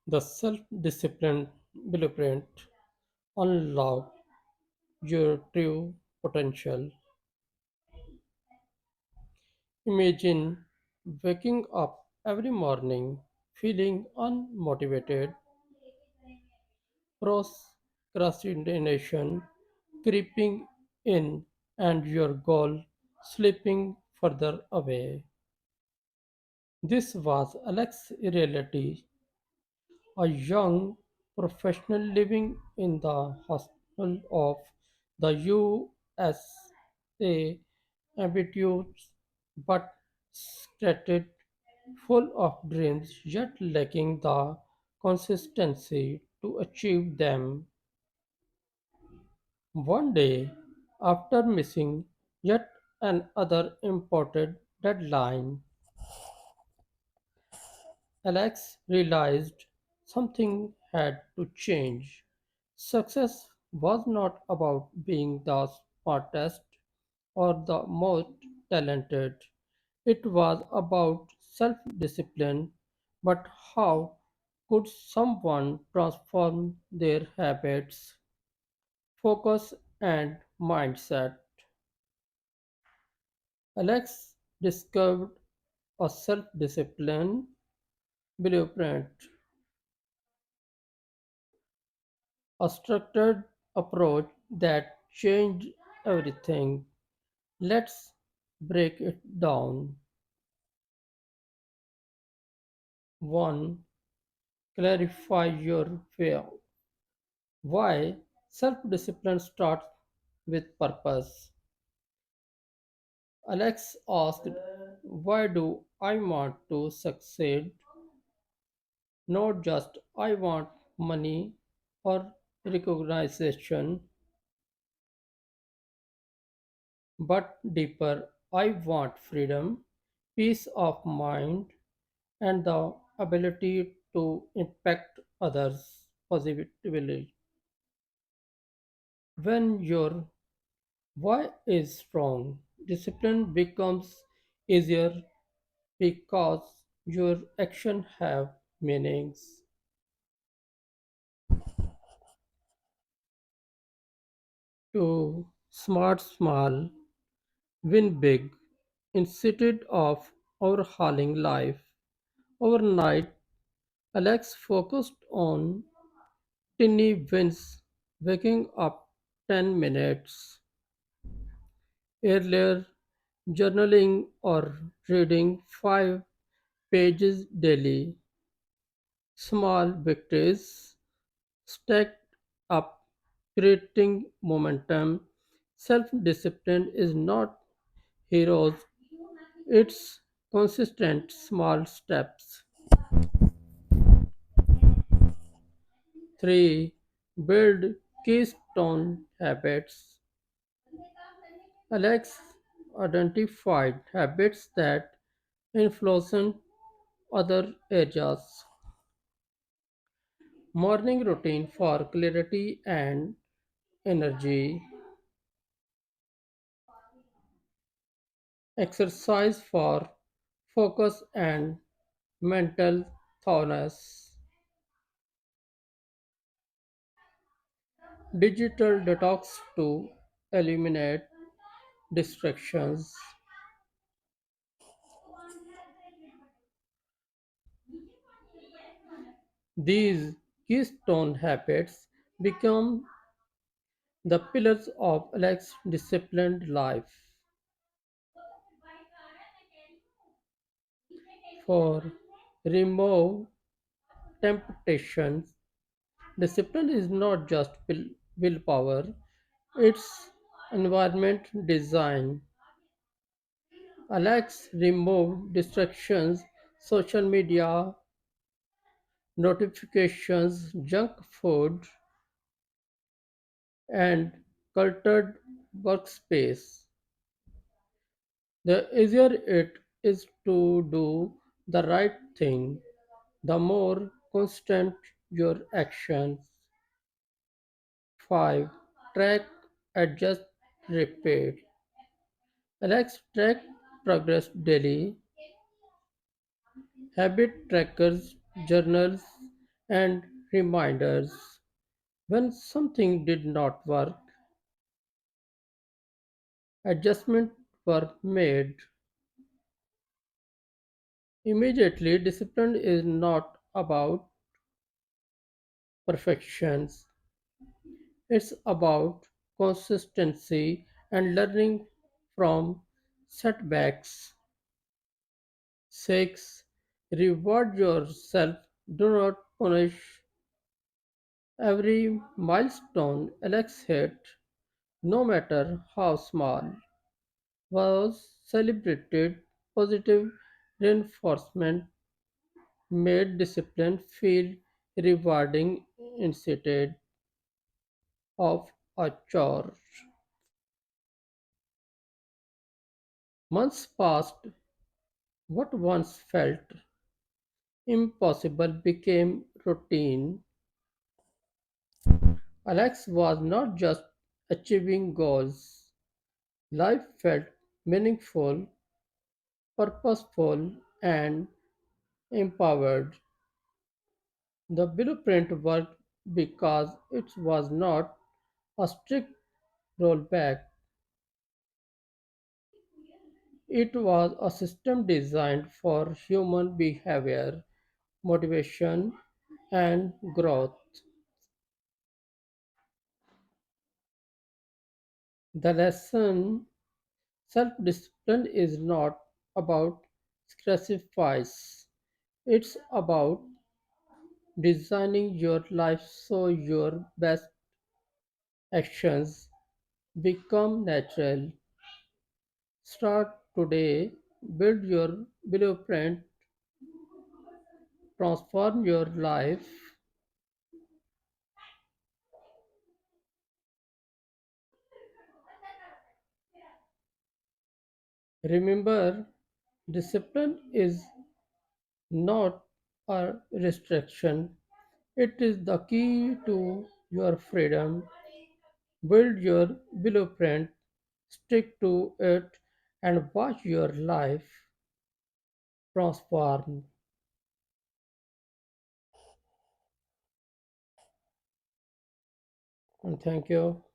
The self discipline blueprint unlock your true potential. Imagine waking up every morning feeling unmotivated, procrastination creeping in, and your goal slipping further away. This was Alex's reality, a young professional living in the hostel of the USA ambitious but scattered, full of dreams yet lacking the consistency to achieve them. One day, after missing yet another important deadline, Alex realized something had to change. Success was not about being the smartest or the most talented. It was about self discipline. But how could someone transform their habits, focus, and mindset? Alex discovered a self discipline blueprint, a structured approach that changed everything. Let's break it down. 1. Clarify your why. Self discipline starts with purpose. Alex asked, why do I want to succeed? Not just I want money or recognition, but deeper I want freedom, peace of mind, and the ability to impact others positively. When your why is strong, discipline becomes easier because your actions have meanings. 2. Smart small, win big. Instead of overhauling life overnight, Alex focused on tiny wins, waking up 10 minutes earlier, journaling or reading 5 pages daily. Small victories stacked up, creating momentum. Self discipline is not heroes, it's consistent small steps. 3. Build keystone habits. Alex identified habits that influence other areas. Morning routine for clarity and energy. Exercise for focus and mental toughness. Digital detox to eliminate distractions. These keystone habits become the pillars of Alex's disciplined life. For remove temptations, discipline is not just willpower, it's environment design. Alex removed distractions, social media, notifications, junk food, and cluttered workspace. The easier it is to do the right thing, the more constant your actions. 5. Track, adjust, repeat. Alex track progress daily. Habit trackers, journals, and reminders. When something did not work, adjustments were made. Immediately, discipline is not about perfection, it's about consistency and learning from setbacks. 6. Reward yourself. Do not punish every milestone Alex hit, no matter how small, was celebrated. Positive reinforcement made discipline feel rewarding instead of a chore. Months passed. What once felt impossible became routine. Alex was not just achieving goals. Life felt meaningful, purposeful, and empowered. The blueprint worked because it was not a strict rollback. It was a system designed for human behavior, motivation, and growth. The lesson: self discipline is not about sacrifice, it's about designing your life so your best actions become natural. Start today, build your blueprint, transform your life. Remember, discipline is not a restriction, it is the key to your freedom. Build your blueprint, stick to it, and watch your life transform. And thank you.